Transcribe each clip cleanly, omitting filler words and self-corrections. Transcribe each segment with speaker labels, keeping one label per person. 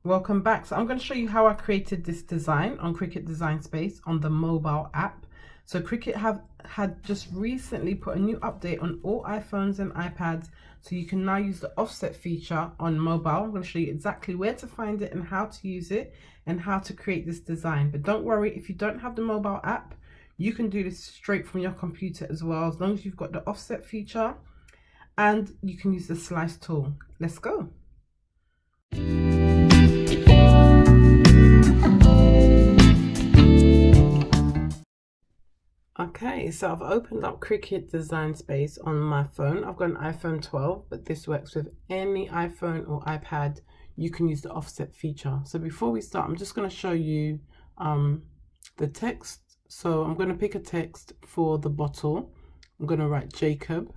Speaker 1: Welcome back. So I'm going to show you how I created this design on Cricut Design Space on the mobile app. So Cricut had just recently put a new update on all iPhones and iPads, so you can now use the offset feature on mobile. I'm going to show you exactly where to find it and how to use it and how to create this design. But don't worry, if you don't have the mobile app, you can do this straight from your computer as well, as long as you've got the offset feature, and you can use the slice tool. Let's go. Okay, so I've opened up Cricut Design Space on my phone. I've got an iPhone 12, but this works with any iPhone or iPad. You can use the offset feature. So before we start, I'm just going to show you the text. So I'm going to pick a text for the bottle. I'm going to write Jacob.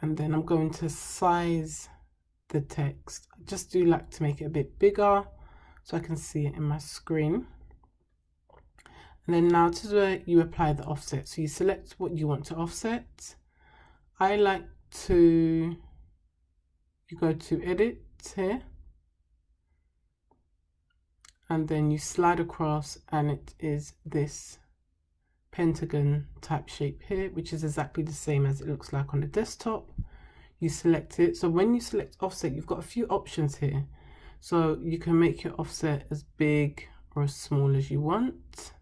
Speaker 1: And then I'm going to size the text. I just do like to make it a bit bigger so I can see it in my screen. And then now to where you apply the offset. So you select what you want to offset. I like to, you go to edit here. And then you slide across and it is this pentagon type shape here, which is exactly the same as it looks like on the desktop. You select it. So when you select offset, you've got a few options here. So you can make your offset as big or as small as you want.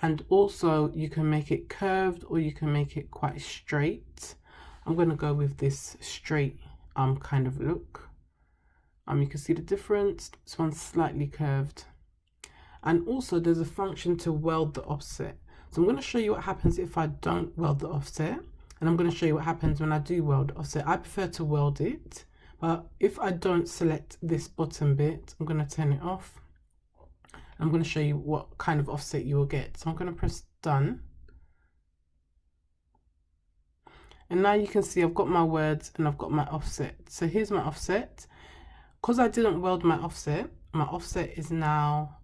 Speaker 1: And also you can make it curved or you can make it quite straight. I'm going to go with this straight kind of look. You can see the difference. This one's slightly curved. And also there's a function to weld the offset. So I'm going to show you what happens if I don't weld the offset. And I'm going to show you what happens when I do weld the offset. I prefer to weld it. But if I don't select this bottom bit, I'm going to turn it off. I'm going to show you what kind of offset you will get. So I'm going to press done. And now you can see I've got my words and I've got my offset. So here's my offset. Because I didn't weld my offset is now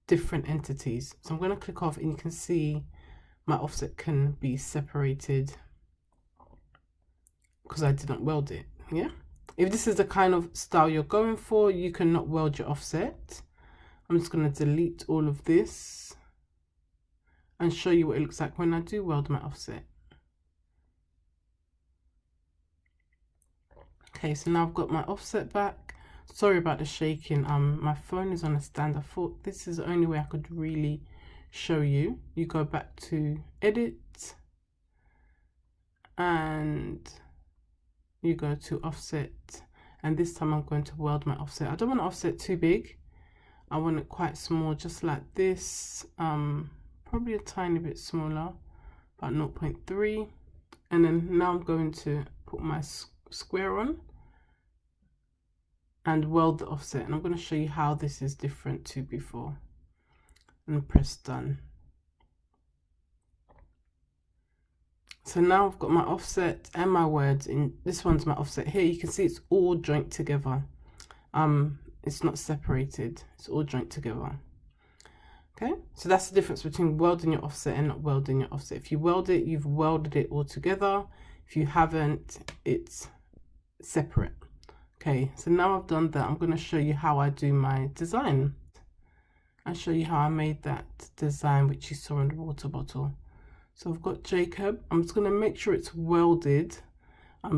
Speaker 1: different entities. So I'm going to click off and you can see my offset can be separated because I didn't weld it. Yeah. If this is the kind of style you're going for, you cannot weld your offset. I'm just going to delete all of this and show you what it looks like when I do weld my offset. Okay, so now I've got my offset back. Sorry about the shaking. My phone is on a stand. I thought this is the only way I could really show you. You go back to edit and you go to offset, and this time I'm going to weld my offset. I don't want to offset too big. I want it quite small, just like this, probably a tiny bit smaller, about 0.3. And then now I'm going to put my square on and weld the offset. And I'm going to show you how this is different to before. And press done. So now I've got my offset and my words in. This one's my offset here. You can see it's all joined together. It's not separated, it's all joined together. Okay, so that's the difference between welding your offset and not welding your offset. If you weld it, you've welded it all together. If you haven't, it's separate. Okay, so now I've done that, I'm going to show you how I do my design. I'll show you how I made that design which you saw in the water bottle. So I've got Jacob. I'm just going to make sure it's welded,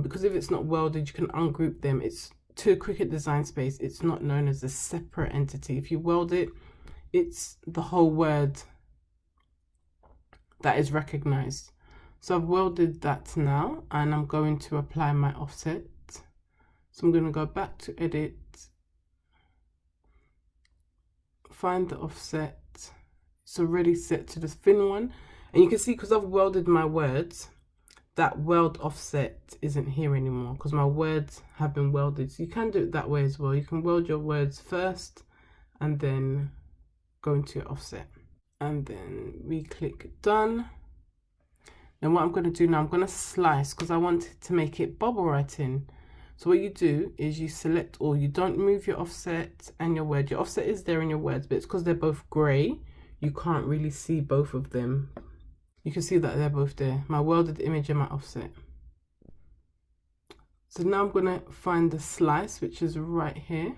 Speaker 1: because if it's not welded, you can ungroup them. It's to Cricut Design Space, it's not known as a separate entity. If you weld it, it's the whole word that is recognized. So I've welded that now, and I'm going to apply my offset. So I'm going to go back to edit, find the offset. It's already set to the thin one, and you can see because I've welded my words, that weld offset isn't here anymore because my words have been welded. So you can do it that way as well. You can weld your words first and then go into your offset. And then we click done. And what I'm going to do now, I'm going to slice because I want to make it bubble right in. So what you do is you select all. You don't move your offset and your word. Your offset is there in your words, but it's because they're both grey. You can't really see both of them. You can see that they're both there. My welded image and my offset. So now I'm going to find the slice, which is right here.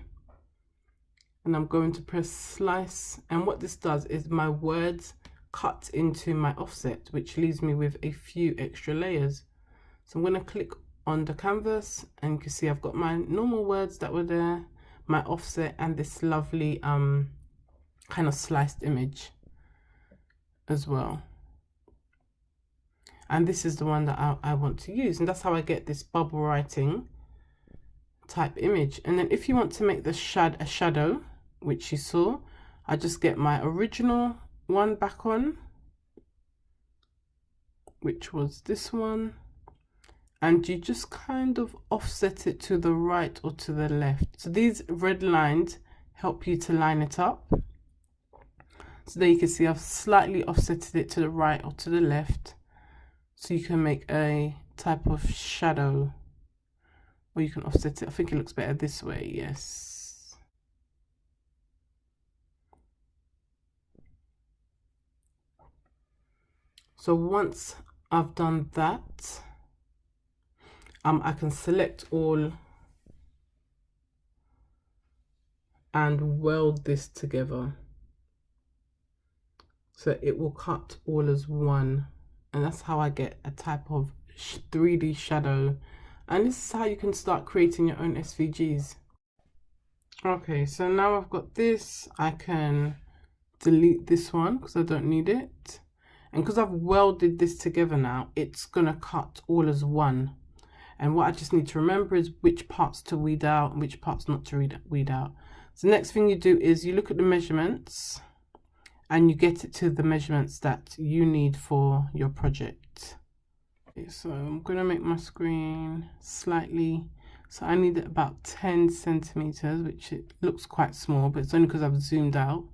Speaker 1: And I'm going to press slice. And what this does is my words cut into my offset, which leaves me with a few extra layers. So I'm going to click on the canvas, and you can see I've got my normal words that were there, my offset, and this lovely kind of sliced image as well. And this is the one that I want to use, and that's how I get this bubble writing type image. And then if you want to make the a shadow, which you saw, I just get my original one back on, which was this one, and you just kind of offset it to the right or to the left. So these red lines help you to line it up. So there you can see I've slightly offsetted it to the right or to the left, so you can make a type of shadow, or you can offset it. I think it looks better this way, yes. So once I've done that, I can select all and weld this together. So it will cut all as one. And that's how I get a type of 3D shadow. And this is how you can start creating your own SVGs. Okay, so now I've got this. I can delete this one because I don't need it. And because I've welded this together now, it's gonna cut all as one. And what I just need to remember is which parts to weed out and which parts not to weed out. So the next thing you do is you look at the measurements and you get it to the measurements that you need for your project. Okay, so I'm gonna make my screen slightly, so I need about 10 centimeters, which it looks quite small, but it's only because I've zoomed out.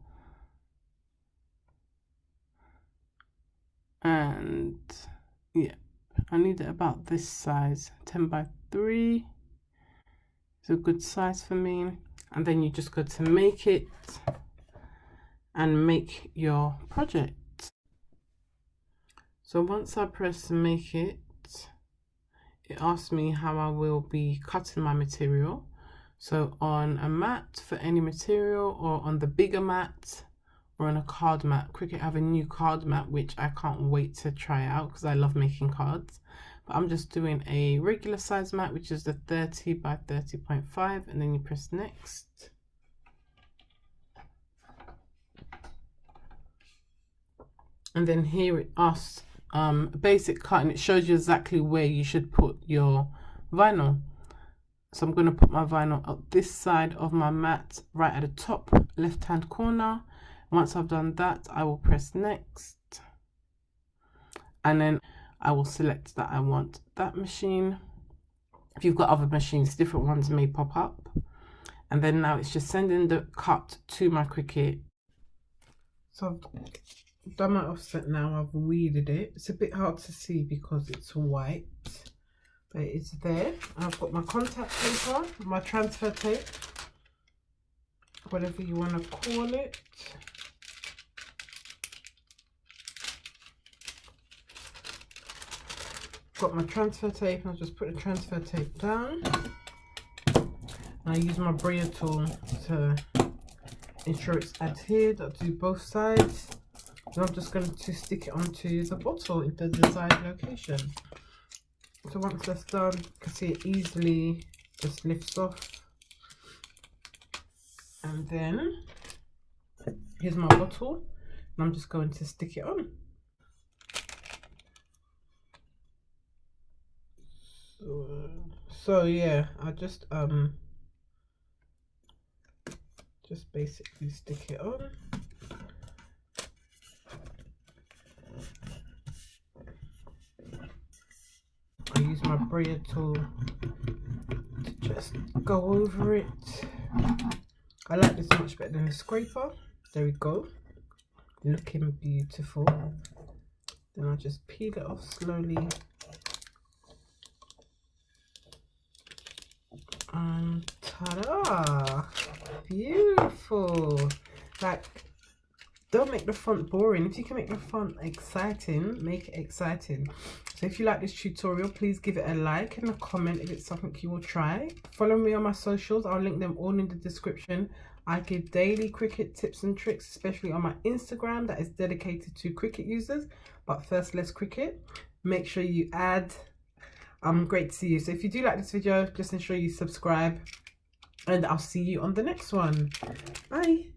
Speaker 1: And yeah, I need it about this size, 10 by 3. It's a good size for me. And then you just go to make it and make your project. So once I press make it, it asks me how I will be cutting my material. So on a mat for any material, or on the bigger mat, or on a card mat. Cricut have a new card mat which I can't wait to try out because I love making cards. But I'm just doing a regular size mat, which is the 30 by 30.5, and then you press next. And then here it asks basic cut, and it shows you exactly where you should put your vinyl. So I'm going to put my vinyl up this side of my mat, right at the top left hand corner. Once I've done that, I will press next, and then I will select that I want that machine. If you've got other machines, different ones may pop up. And then now it's just sending the cut to my Cricut. So I've done my offset now, I've weeded it. It's a bit hard to see because it's white, but it's there. I've got my contact paper, my transfer tape, whatever you want to call it. Got my transfer tape, and I'll just put the transfer tape down. And I use my brayer tool to ensure it's adhered. I'll do both sides. And I'm just going to stick it onto the bottle in the desired location. So once that's done, you can see it easily just lifts off. And then here's my bottle, and I'm just going to stick it on. So yeah, I just basically stick it on. I use my brayer tool to just go over it. I like this much better than the scraper. There we go, looking beautiful. Then I'll just peel it off slowly. And ta-da! Beautiful! Like, don't make the font boring. If you can make the font exciting, make it exciting. So So if you like this tutorial, please give it a like and a comment if it's something you will try. Follow me on my socials. I'll link them all in the description. I give daily Cricut tips and tricks, especially on my Instagram that is dedicated to Cricut users. But first, let's Cricut. Make sure you add. Great to see you. So if you do like this video, just ensure you subscribe, and I'll see you on the next one. Bye.